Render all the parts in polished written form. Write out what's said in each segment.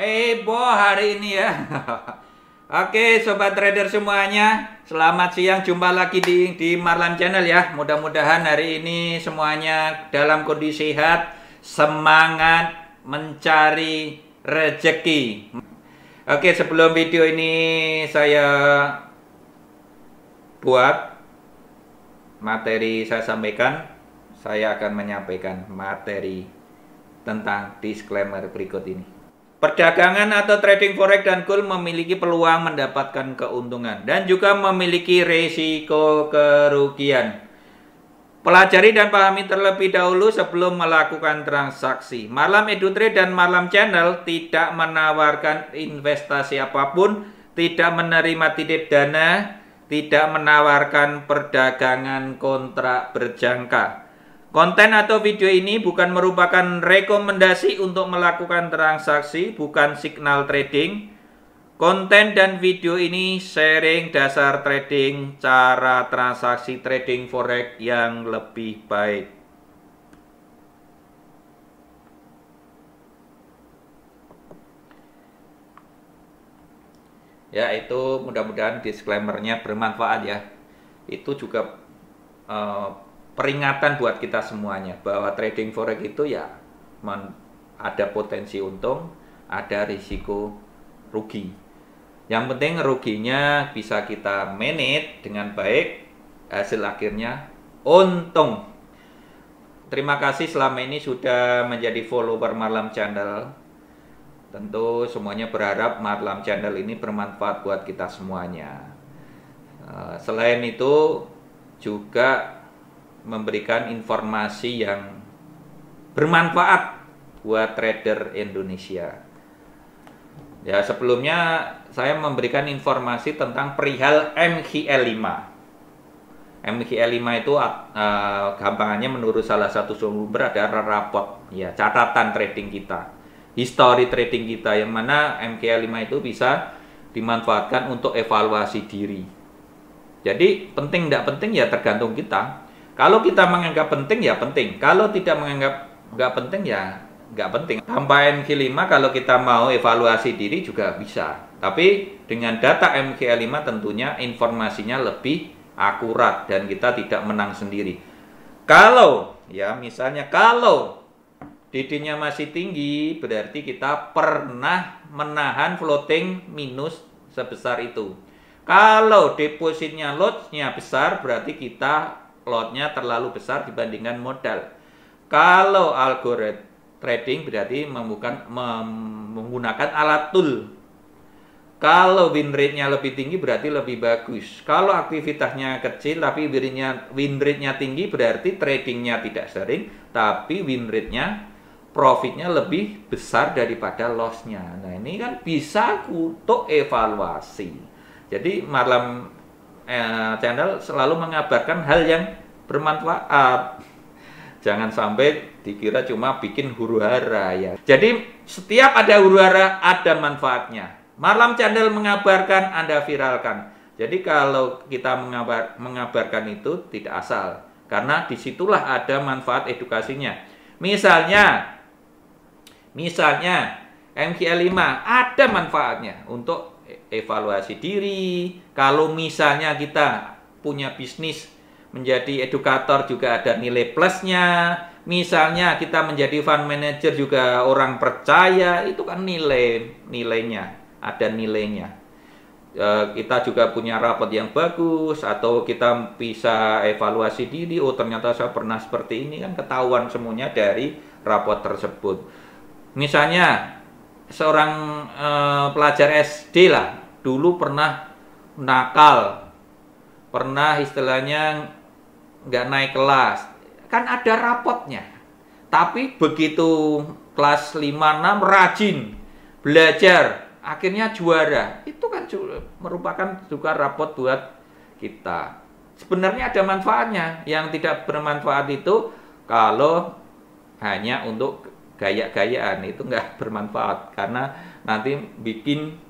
heboh hari ini ya. Oke, sobat trader semuanya, selamat siang. Jumpa lagi di Marlam Channel ya. Mudah-mudahan hari ini semuanya dalam kondisi sehat, semangat mencari rezeki. Oke, sebelum video ini saya buat materi, saya sampaikan, saya akan menyampaikan materi tentang disclaimer berikut ini. Perdagangan atau trading forex dan gold memiliki peluang mendapatkan keuntungan dan juga memiliki risiko kerugian. Pelajari dan pahami terlebih dahulu sebelum melakukan transaksi. Marlam EduTrade dan Marlam Channel tidak menawarkan investasi apapun, tidak menerima titip dana, tidak menawarkan perdagangan kontrak berjangka. Konten atau video ini bukan merupakan rekomendasi untuk melakukan transaksi, bukan signal trading. Konten dan video ini sharing dasar trading, cara transaksi trading forex yang lebih baik. Ya, itu mudah-mudahan disclaimer-nya bermanfaat ya. Itu juga peringatan buat kita semuanya bahwa trading forex itu ya ada potensi untung, ada risiko rugi. Yang penting ruginya bisa kita manage dengan baik, hasil akhirnya untung. Terima kasih selama ini sudah menjadi follower Marlam Channel. Tentu semuanya berharap Marlam Channel ini bermanfaat buat kita semuanya. Selain itu juga memberikan informasi yang bermanfaat buat trader Indonesia. Ya, sebelumnya saya memberikan informasi tentang perihal MGL5. MGL5 itu gampangannya menurut salah satu sumber ada raport, ya, catatan trading kita, history trading kita, yang mana MGL5 itu bisa dimanfaatkan untuk evaluasi diri. Jadi penting tidak penting ya tergantung kita. Kalau kita menganggap penting ya penting, kalau tidak menganggap nggak penting ya nggak penting. Tanpa MG5 kalau kita mau evaluasi diri juga bisa. Tapi dengan data MGL5 tentunya informasinya lebih akurat dan kita tidak menang sendiri. Kalau ya misalnya kalau DD-nya masih tinggi berarti kita pernah menahan floating minus sebesar itu. Kalau depositnya loss-nya besar berarti kita lotnya terlalu besar dibandingkan modal. Kalau algoritma trading berarti menggunakan alat tool. Kalau win rate-nya lebih tinggi berarti lebih bagus. Kalau aktivitasnya kecil tapi win rate-nya tinggi berarti tradingnya tidak sering, tapi win rate-nya, profitnya lebih besar daripada loss-nya. Nah ini kan bisa untuk evaluasi. Jadi Marlam Channel selalu mengabarkan hal yang bermanfaat. Jangan sampai dikira cuma bikin huru-hara ya. Jadi setiap ada huru-hara ada manfaatnya. Marlam Channel mengabarkan, Anda viralkan. Jadi kalau kita mengabarkan itu tidak asal, karena disitulah ada manfaat edukasinya. Misalnya MGL5 ada manfaatnya untuk evaluasi diri. Kalau misalnya kita punya bisnis menjadi edukator juga ada nilai plusnya. Misalnya kita menjadi fund manager juga orang percaya, itu kan nilainya, ada nilainya. Kita juga punya rapot yang bagus, atau kita bisa evaluasi diri, oh ternyata saya pernah seperti ini, kan ketahuan semuanya dari rapot tersebut. Misalnya seorang pelajar SD lah, dulu pernah nakal, pernah istilahnya nggak naik kelas, kan ada rapotnya. Tapi begitu kelas 5-6 rajin belajar, akhirnya juara. Itu kan merupakan juga rapot buat kita. Sebenarnya ada manfaatnya. Yang tidak bermanfaat itu kalau hanya untuk gaya-gayaan, itu nggak bermanfaat karena nanti bikin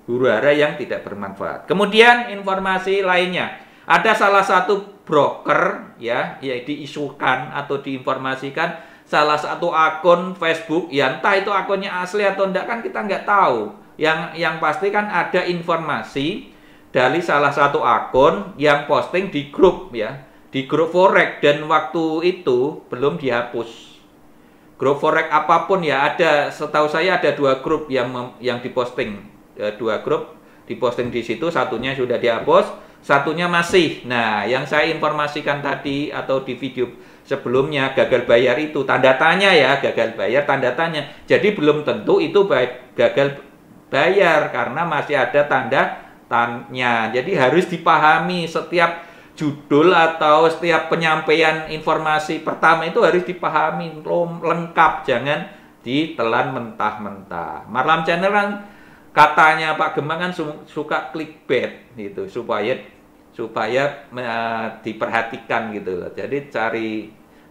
huru-hara yang tidak bermanfaat. Kemudian informasi lainnya, ada salah satu broker ya diisukan atau diinformasikan salah satu akun Facebook, ya entah itu akunnya asli atau enggak kan kita nggak tahu. Yang pasti kan ada informasi dari salah satu akun yang posting di grup ya, di grup forex, dan waktu itu belum dihapus. Grup forex apapun ya ada, setahu saya ada 2 grup yang diposting, 2 grup diposting di situ, satunya sudah dihapus, satunya masih. Nah, yang saya informasikan tadi atau di video sebelumnya gagal bayar itu tanda tanya ya, gagal bayar tanda tanya. Jadi belum tentu itu gagal bayar karena masih ada tanda tanya. Jadi harus dipahami setiap judul atau setiap penyampaian informasi pertama itu harus dipahami lengkap, jangan ditelan mentah-mentah. Marlam Channel kan katanya Pak Gemang kan suka clickbait gitu supaya diperhatikan gitu loh. Jadi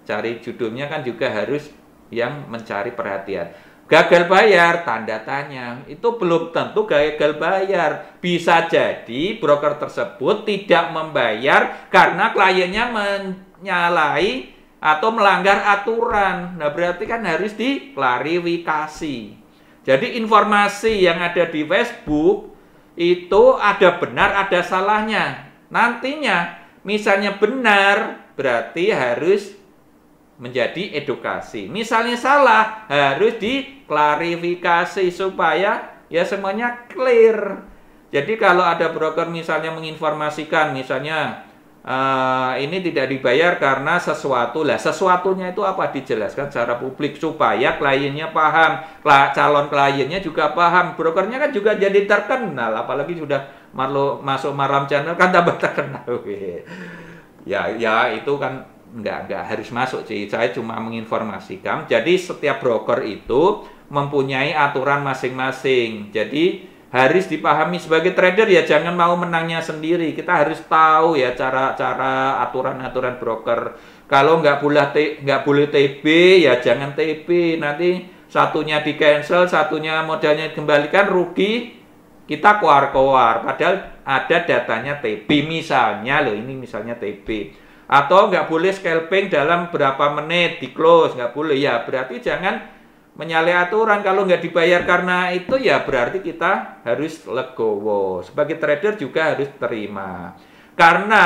cari judulnya kan juga harus yang mencari perhatian. Gagal bayar tanda tanya, itu belum tentu gagal bayar. Bisa jadi broker tersebut tidak membayar karena kliennya menyalahi atau melanggar aturan. Nah, berarti kan harus diklarifikasi. Jadi informasi yang ada di Facebook itu ada benar, ada salahnya. Nantinya misalnya benar berarti harus menjadi edukasi. Misalnya salah harus diklarifikasi supaya ya semuanya clear. Jadi kalau ada broker misalnya menginformasikan misalnya ini tidak dibayar karena sesuatu, lah sesuatunya itu apa, dijelaskan secara publik supaya kliennya paham, calon kliennya juga paham, brokernya kan juga jadi terkenal, apalagi sudah masuk Marlam Channel kan tambah terkenal. Ya itu kan nggak harus masuk sih, saya cuma menginformasikan. Jadi setiap broker itu mempunyai aturan masing-masing, jadi harus dipahami. Sebagai trader ya jangan mau menangnya sendiri, kita harus tahu ya cara-cara aturan-aturan broker. Kalau nggak boleh TB ya jangan TB, nanti satunya di cancel, satunya modalnya dikembalikan, rugi kita koar-koar, padahal ada datanya TB misalnya loh, ini misalnya TB. Atau nggak boleh scalping dalam berapa menit di close, nggak boleh ya, berarti jangan menyalahi aturan. Kalau nggak dibayar karena itu ya berarti kita harus legowo. Sebagai trader juga harus terima, karena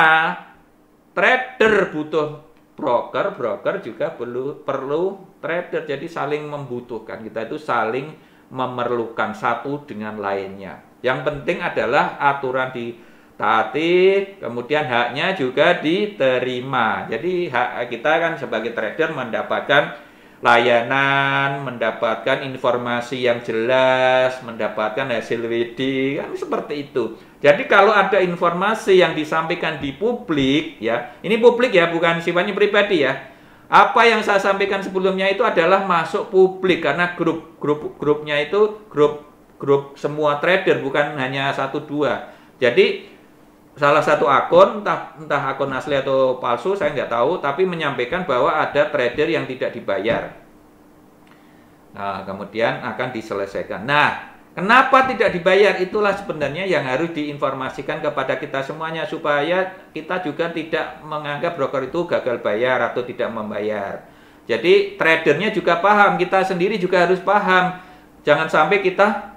trader butuh broker, broker juga perlu trader, jadi saling membutuhkan, kita itu saling memerlukan satu dengan lainnya. Yang penting adalah aturan taati, kemudian haknya juga diterima. Jadi hak kita kan sebagai trader mendapatkan layanan, mendapatkan informasi yang jelas, mendapatkan hasil WD, kan seperti itu. Jadi kalau ada informasi yang disampaikan di publik ya, ini publik ya, bukan sifatnya pribadi ya. Apa yang saya sampaikan sebelumnya itu adalah masuk publik karena grupnya itu grup semua trader, bukan hanya 1-2. Jadi salah satu akun, entah akun asli atau palsu, saya nggak tahu, tapi menyampaikan bahwa ada trader yang tidak dibayar. Nah, kemudian akan diselesaikan. Nah, kenapa tidak dibayar? Itulah sebenarnya yang harus diinformasikan kepada kita semuanya, supaya kita juga tidak menganggap broker itu gagal bayar atau tidak membayar. Jadi, tradernya juga paham, kita sendiri juga harus paham. Jangan sampai kita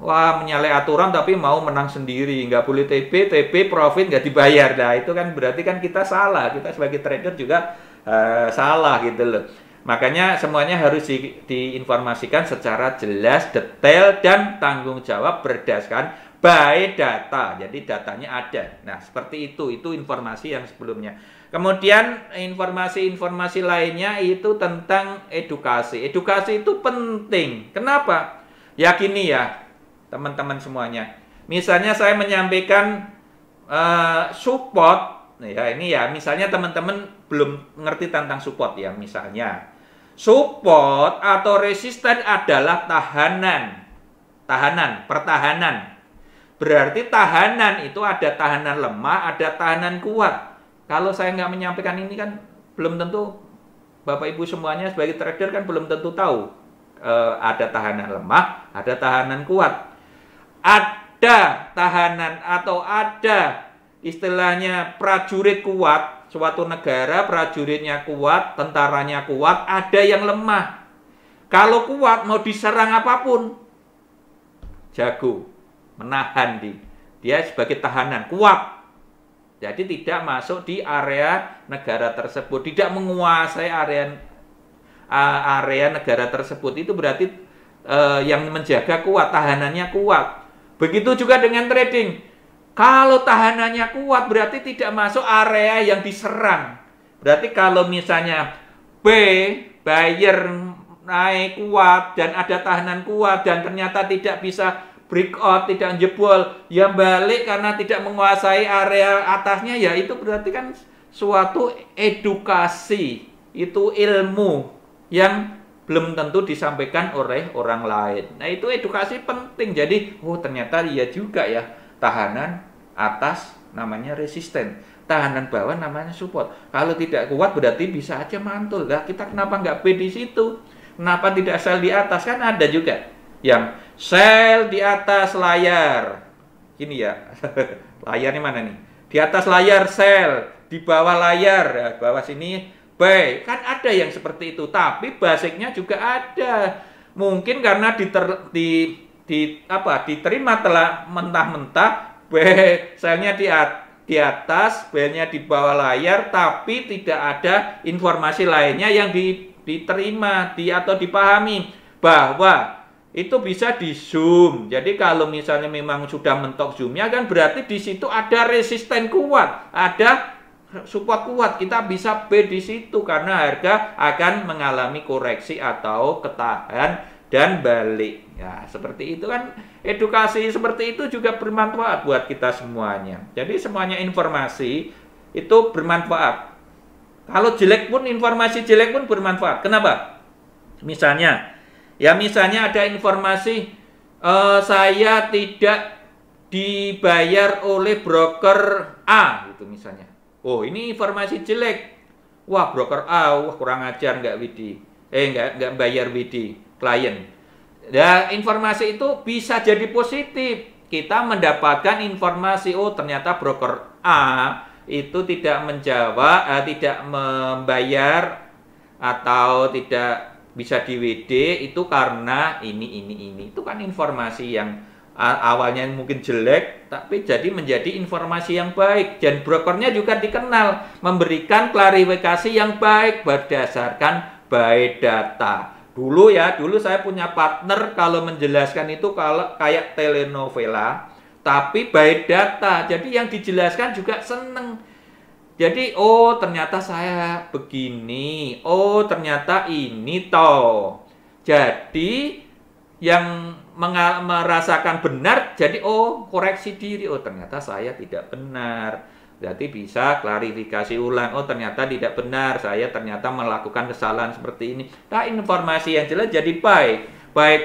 menyalahi aturan tapi mau menang sendiri, nggak boleh TP profit nggak dibayar. Nah itu kan berarti kan kita salah, kita sebagai trader juga salah gitu loh. Makanya semuanya harus diinformasikan secara jelas, detail, dan tanggung jawab berdasarkan by data. Jadi datanya ada. Nah seperti itu informasi yang sebelumnya. Kemudian informasi-informasi lainnya itu tentang edukasi. Edukasi itu penting. Kenapa? Yakini ya teman-teman semuanya. Misalnya saya menyampaikan support, ya ini ya, misalnya teman-teman belum mengerti tentang support ya, misalnya support atau resisten adalah pertahanan. Berarti tahanan itu ada tahanan lemah, ada tahanan kuat. Kalau saya nggak menyampaikan ini kan belum tentu Bapak Ibu semuanya sebagai trader kan belum tentu tahu ada tahanan lemah, ada tahanan kuat. Ada tahanan atau ada istilahnya prajurit kuat, suatu negara prajuritnya kuat, tentaranya kuat, ada yang lemah. Kalau kuat mau diserang apapun, jago, menahan dia sebagai tahanan, kuat. Jadi tidak masuk di area negara tersebut, tidak menguasai area negara tersebut. Itu berarti yang menjaga kuat, tahanannya kuat. Begitu juga dengan trading. Kalau tahanannya kuat berarti tidak masuk area yang diserang. Berarti kalau misalnya buyer naik kuat dan ada tahanan kuat dan ternyata tidak bisa breakout, tidak jebol, ya balik karena tidak menguasai area atasnya, ya itu berarti kan suatu edukasi, itu ilmu yang belum tentu disampaikan oleh orang lain. Nah itu edukasi penting. Jadi ternyata iya juga ya, tahanan atas namanya resisten, tahanan bawah namanya support. Kalau tidak kuat berarti bisa aja mantul. Lah kita kenapa nggak B di situ? Kenapa tidak sell di atas? Kan ada juga yang sell di atas layar. Gini ya, layarnya mana nih? Di atas layar sell, di bawah layar, ya, bawah sini buy. Kan ada yang seperti itu, tapi basicnya juga ada. Mungkin karena diterima telah mentah-mentah, sellnya di atas, buy-nya di bawah layar, tapi tidak ada informasi lainnya yang diterima atau dipahami bahwa itu bisa di zoom. Jadi kalau misalnya memang sudah mentok zoomnya kan berarti di situ ada resisten kuat, ada support kuat. Kita bisa B di situ karena harga akan mengalami koreksi atau ketahan dan balik. Ya, seperti itu kan, edukasi seperti itu juga bermanfaat buat kita semuanya. Jadi semuanya informasi itu bermanfaat. Kalau jelek pun, informasi jelek pun bermanfaat. Kenapa? Misalnya ada informasi saya tidak dibayar oleh broker A gitu misalnya. Oh, ini informasi jelek. Wah, broker A, kurang ajar, nggak bayar WD klien. Ya, informasi itu bisa jadi positif. Kita mendapatkan informasi, ternyata broker A itu tidak tidak membayar atau tidak bisa di WD itu karena ini. Itu kan informasi yang awalnya mungkin jelek, tapi jadi menjadi informasi yang baik. Dan brokernya juga dikenal memberikan klarifikasi yang baik berdasarkan by data. Dulu saya punya partner kalau menjelaskan itu kalau kayak telenovela, tapi by data. Jadi yang dijelaskan juga seneng. Jadi ternyata saya begini, ternyata ini toh. Jadi yang merasakan benar, jadi koreksi diri, ternyata saya tidak benar. Berarti bisa klarifikasi ulang, ternyata tidak benar, saya ternyata melakukan kesalahan seperti ini. Nah, informasi yang jelas jadi baik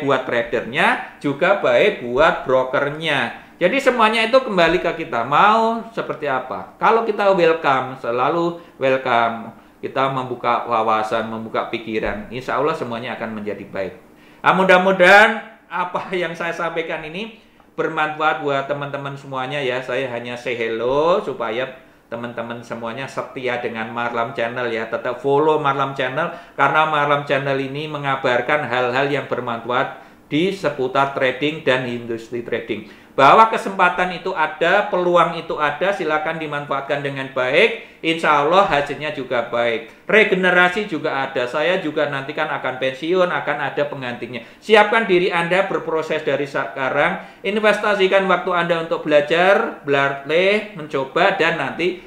buat tradernya, juga baik buat brokernya. Jadi semuanya itu kembali ke kita, mau seperti apa. Kalau kita welcome, selalu welcome, kita membuka wawasan, membuka pikiran, insya Allah semuanya akan menjadi baik. Nah, mudah-mudahan apa yang saya sampaikan ini bermanfaat buat teman-teman semuanya ya. Saya hanya say hello supaya teman-teman semuanya setia dengan Marlam Channel ya. Tetap follow Marlam Channel karena Marlam Channel ini mengabarkan hal-hal yang bermanfaat di seputar trading dan industri trading. Bahwa kesempatan itu ada, peluang itu ada, silakan dimanfaatkan dengan baik. Insya Allah hasilnya juga baik. Regenerasi juga ada. Saya juga nanti kan akan pensiun, akan ada penggantinya. Siapkan diri Anda berproses dari sekarang. Investasikan waktu Anda untuk belajar, mencoba, dan nanti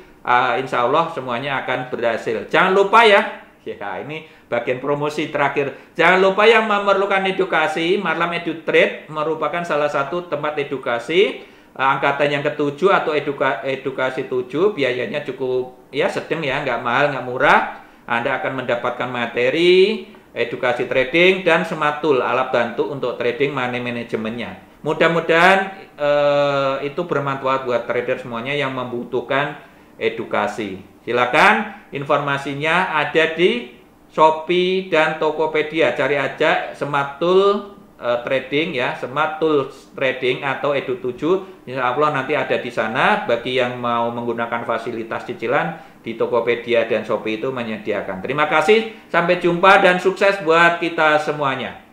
insya Allah semuanya akan berhasil. Jangan lupa ya. Ya, ini bagian promosi terakhir. Jangan lupa yang memerlukan edukasi, Marlam EduTrade merupakan salah satu tempat edukasi angkatan yang ke-7 atau edukasi 7. Biayanya cukup sedang ya, nggak mahal, nggak murah. Anda akan mendapatkan materi edukasi trading dan sematul alat bantu untuk trading money manajemennya. Mudah-mudahan itu bermanfaat buat trader semuanya yang membutuhkan edukasi. Silakan, informasinya ada di Shopee dan Tokopedia. Cari aja Sematul Trading ya, Sematul Trading atau Edu 7. Insya Allah nanti ada di sana. Bagi yang mau menggunakan fasilitas cicilan di Tokopedia dan Shopee itu menyediakan. Terima kasih, sampai jumpa dan sukses buat kita semuanya.